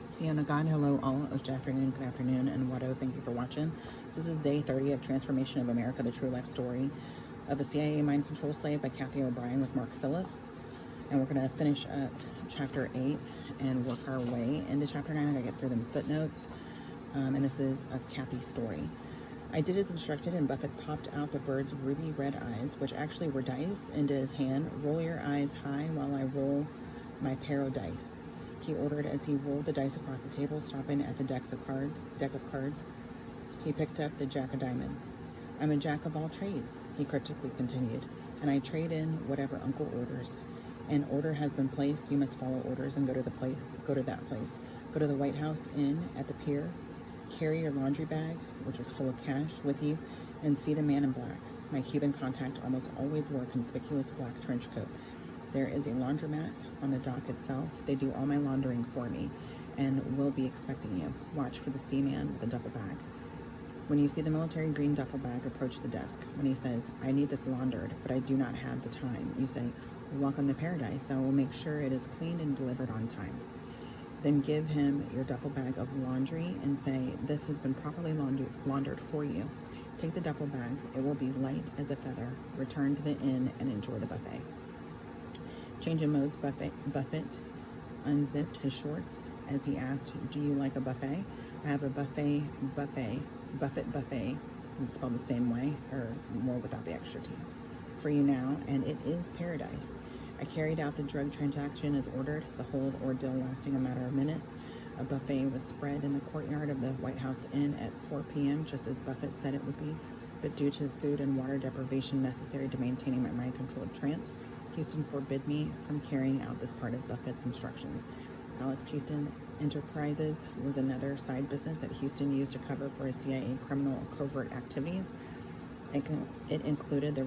Sienna God, hello all, good afternoon, and Wado, thank you for watching. So this is day 30 of Transformation of America, the true life story of a CIA mind control slave by Kathy O'Brien with Mark Phillips. And we're going to finish up chapter 8 and work our way into chapter 9. I gotta get through them footnotes. And this is of Kathy's story. I did as instructed, and Buffett popped out the bird's ruby red eyes, which actually were dice, into his hand. Roll your eyes high while I roll my paro dice, he ordered as he rolled the dice across the table, stopping at the deck of cards. He picked up the jack of diamonds. I'm a jack of all trades, he cryptically continued, and I trade in whatever Uncle orders. An order has been placed, you must follow orders and go to that place. Go to the White House Inn at the pier, carry your laundry bag, which was full of cash, with you, and see the man in black. My Cuban contact almost always wore a conspicuous black trench coat. There is a laundromat on the dock itself. They do all my laundering for me and will be expecting you. Watch for the seaman with a duffel bag. When you see the military green duffel bag, approach the desk. When he says, I need this laundered, but I do not have the time, you say, welcome to paradise. I will make sure it is cleaned and delivered on time. Then give him your duffel bag of laundry and say, this has been properly laundered for you. Take the duffel bag. It will be light as a feather. Return to the inn and enjoy the buffet. Change in modes, Buffett unzipped his shorts as he asked, do you like a buffet? I have a Buffett buffet, it's spelled the same way, or more without the extra T, for you now, and it is paradise. I carried out the drug transaction as ordered, the whole ordeal lasting a matter of minutes. A buffet was spread in the courtyard of the White House Inn at 4 p.m., just as Buffett said it would be, but due to the food and water deprivation necessary to maintaining my mind-controlled trance, Houston forbid me from carrying out this part of Buffett's instructions. Alex Houston Enterprises was another side business that Houston used to cover for his CIA criminal covert activities. It included the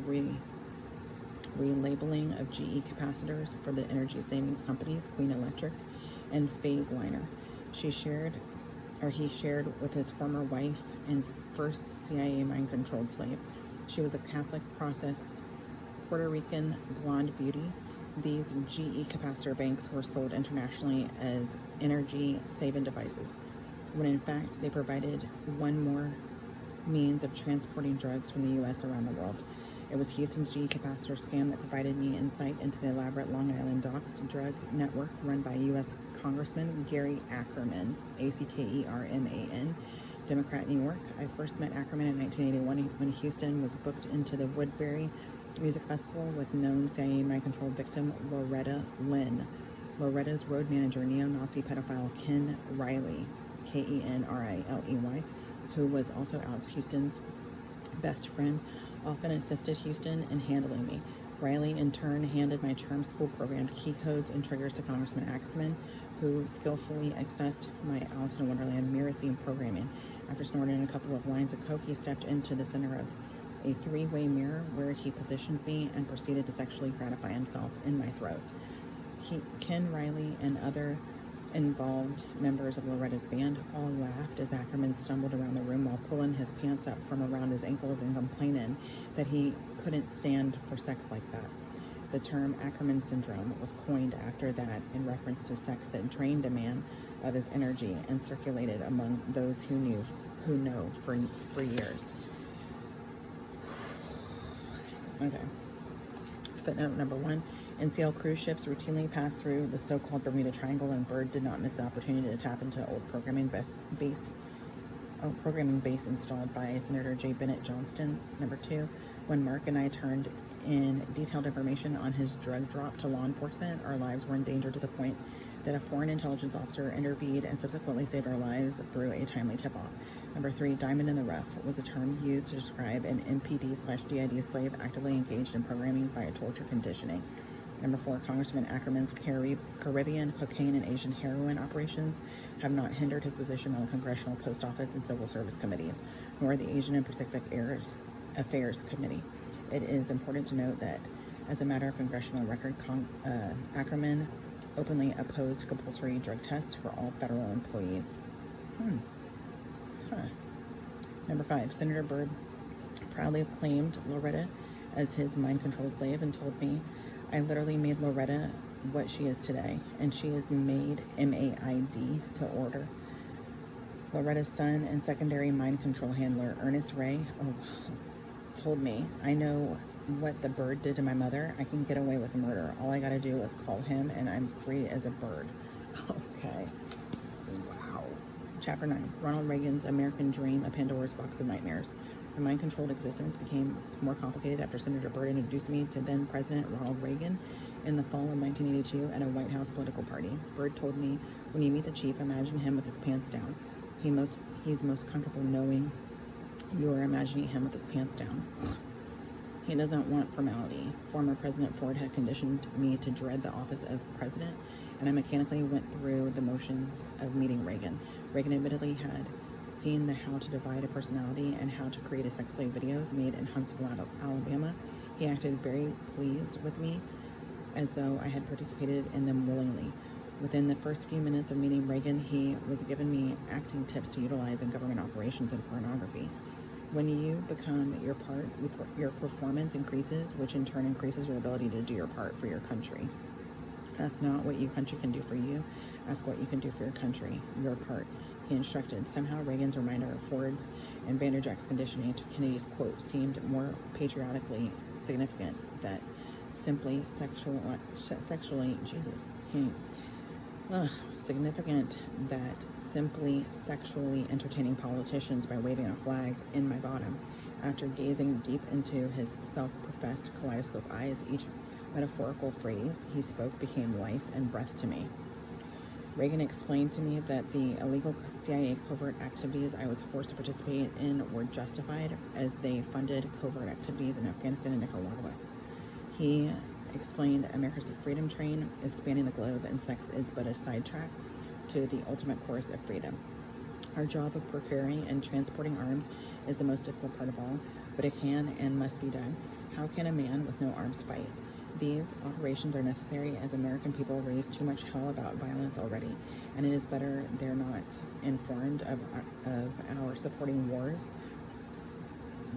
relabeling of GE capacitors for the energy savings companies, Queen Electric and Phase Liner. He shared with his former wife and first CIA mind-controlled slave. She was a Catholic processed Puerto Rican blonde beauty. These GE capacitor banks were sold internationally as energy saving devices, when in fact they provided one more means of transporting drugs from the U.S. around the world. It was Houston's GE capacitor scam that provided me insight into the elaborate Long Island Docks drug network run by U.S. Congressman Gary Ackerman, Ackerman, Democrat, New York. I first met Ackerman in 1981 when Houston was booked into the Woodbury Music Festival with known CIA mind-control victim Loretta Lynn. Loretta's road manager, neo-Nazi pedophile Ken Riley, Kenriley, who was also Alex Houston's best friend, often assisted Houston in handling me. Riley, in turn, handed my charm school programmed key codes and triggers to Congressman Ackerman, who skillfully accessed my Alice in Wonderland mirror-themed programming. After snorting a couple of lines of coke, he stepped into the center of a three-way mirror where he positioned me and proceeded to sexually gratify himself in my throat. Ken Riley and other involved members of Loretta's band all laughed as Ackerman stumbled around the room while pulling his pants up from around his ankles and complaining that he couldn't stand for sex like that. The term Ackerman syndrome was coined after that in reference to sex that drained a man of his energy and circulated among those who know for years. Okay. Footnote number 1. NCL cruise ships routinely pass through the so-called Bermuda Triangle, and Byrd did not miss the opportunity to tap into old programming base installed by Senator J. Bennett Johnston. Number 2. When Mark and I turned in detailed information on his drug drop to law enforcement, our lives were in danger to the point that a foreign intelligence officer intervened and subsequently saved our lives through a timely tip-off. Number 3, diamond in the rough was a term used to describe an MPD/DID slave actively engaged in programming via torture conditioning. Number 4, Congressman Ackerman's Caribbean, cocaine, and Asian heroin operations have not hindered his position on the Congressional Post Office and Civil Service Committees, nor the Asian and Pacific Affairs Committee. It is important to note that, as a matter of congressional record, Ackerman openly opposed compulsory drug tests for all federal employees. Number 5, Senator Byrd proudly claimed Loretta as his mind-controlled slave and told me, I literally made Loretta what she is today, and she is made MAID to order. Loretta's son and secondary mind control handler, Ernest Ray, told me, I know what the bird did to my mother. I can get away with murder. All I gotta do is call him and I'm free as a bird. Okay. Wow. Chapter 9. Ronald Reagan's American Dream, a Pandora's Box of Nightmares. My mind-controlled existence became more complicated after Senator Byrd introduced me to then-President Ronald Reagan in the fall of 1982 at a White House political party. Byrd told me, when you meet the chief, imagine him with his pants down. He's most comfortable knowing you are imagining him with his pants down. He doesn't want formality. Former President Ford had conditioned me to dread the office of president, and I mechanically went through the motions of meeting Reagan. Reagan admittedly had seen the How to Divide a Personality and How to Create a Sex Slave videos made in Huntsville, Alabama. He acted very pleased with me, as though I had participated in them willingly. Within the first few minutes of meeting Reagan, he was giving me acting tips to utilize in government operations and pornography. When you become your part, your performance increases, which in turn increases your ability to do your part for your country. Ask not what your country can do for you. Ask what you can do for your country, your part, he instructed. Somehow Reagan's reminder of Ford's and Vanderjack's conditioning to Kennedy's quote seemed more patriotically significant that simply significant that simply sexually entertaining politicians by waving a flag in my bottom. After gazing deep into his self-professed kaleidoscope eyes, each metaphorical phrase he spoke became life and breath to me. Reagan explained to me that the illegal CIA covert activities I was forced to participate in were justified as they funded covert activities in Afghanistan and Nicaragua. He explained America's freedom train is spanning the globe and sex is but a sidetrack to the ultimate course of freedom. Our job of procuring and transporting arms is the most difficult part of all, but it can and must be done. How can a man with no arms fight? These operations are necessary as American people raise too much hell about violence already, and it is better they're not informed of our supporting wars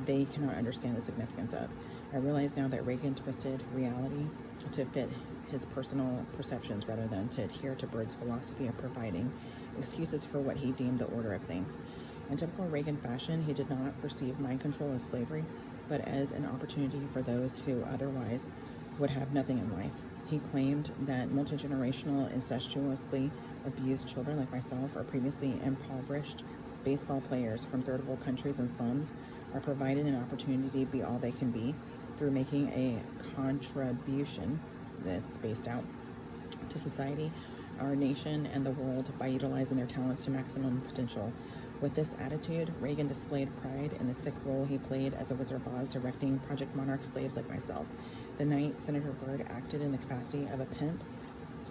they cannot understand the significance of. I realize now that Reagan twisted reality to fit his personal perceptions rather than to adhere to Byrd's philosophy of providing excuses for what he deemed the order of things. In typical Reagan fashion, he did not perceive mind control as slavery, but as an opportunity for those who otherwise would have nothing in life. He claimed that multi-generational incestuously abused children like myself or previously impoverished baseball players from third world countries and slums are provided an opportunity to be all they can be through making a contribution that's spaced out to society, our nation, and the world by utilizing their talents to maximum potential. With this attitude, Reagan displayed pride in the sick role he played as a Wizard of Oz, directing Project Monarch slaves like myself. The night Senator Byrd acted in the capacity of a pimp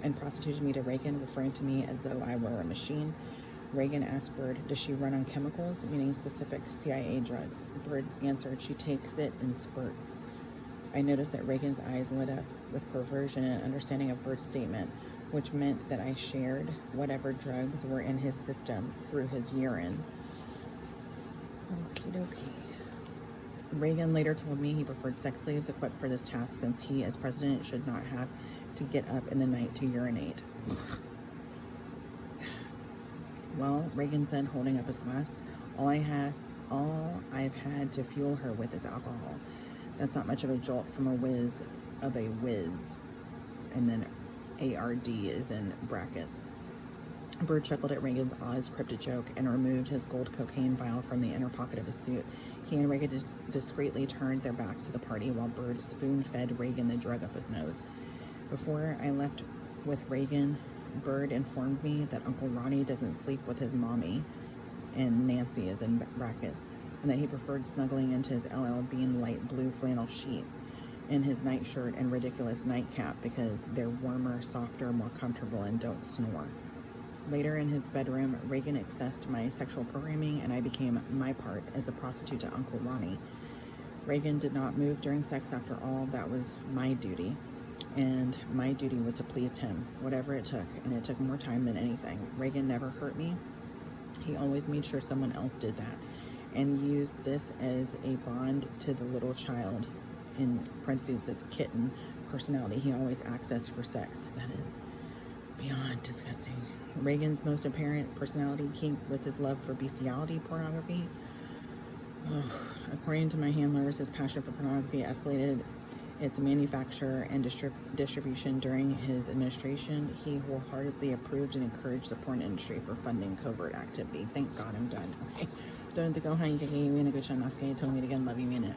and prostituted me to Reagan, referring to me as though I were a machine. Reagan asked Byrd, does she run on chemicals, meaning specific CIA drugs? Byrd answered, she takes it in spurts. I noticed that Reagan's eyes lit up with perversion and understanding of Byrd's statement, which meant that I shared whatever drugs were in his system through his urine. Okie dokie. Reagan later told me he preferred sex slaves equipped for this task since he, as president, should not have to get up in the night to urinate. Well, Reagan said, holding up his glass, all I've had to fuel her with is alcohol. That's not much of a jolt from a whiz of a whiz. And then ARD is in brackets. Byrd chuckled at Reagan's Oz cryptic joke and removed his gold cocaine vial from the inner pocket of his suit. He and Reagan discreetly turned their backs to the party while Byrd spoon-fed Reagan the drug up his nose. Before I left with Reagan, Byrd informed me that Uncle Ronnie doesn't sleep with his mommy, and Nancy is in brackets, and that he preferred snuggling into his LL Bean light blue flannel sheets in his nightshirt and ridiculous nightcap because they're warmer, softer, more comfortable, and don't snore. Later in his bedroom, Reagan accessed my sexual programming and I became my part as a prostitute to Uncle Ronnie. Reagan did not move during sex after all. That was my duty. And my duty was to please him, whatever it took, and it took more time than anything. Reagan never hurt me. He always made sure someone else did that, and used this as a bond to the little child, in parentheses, this kitten, personality. He always accessed for sex. That is beyond disgusting. Reagan's most apparent personality kink was his love for bestiality pornography. Ugh. According to my handlers, his passion for pornography escalated its manufacture and distribution during his administration. He wholeheartedly approved and encouraged the porn industry for funding covert activity. Thank God I'm done. Okay. Don't have to go hang, in a good shot, mask, told me again, love you, mean it.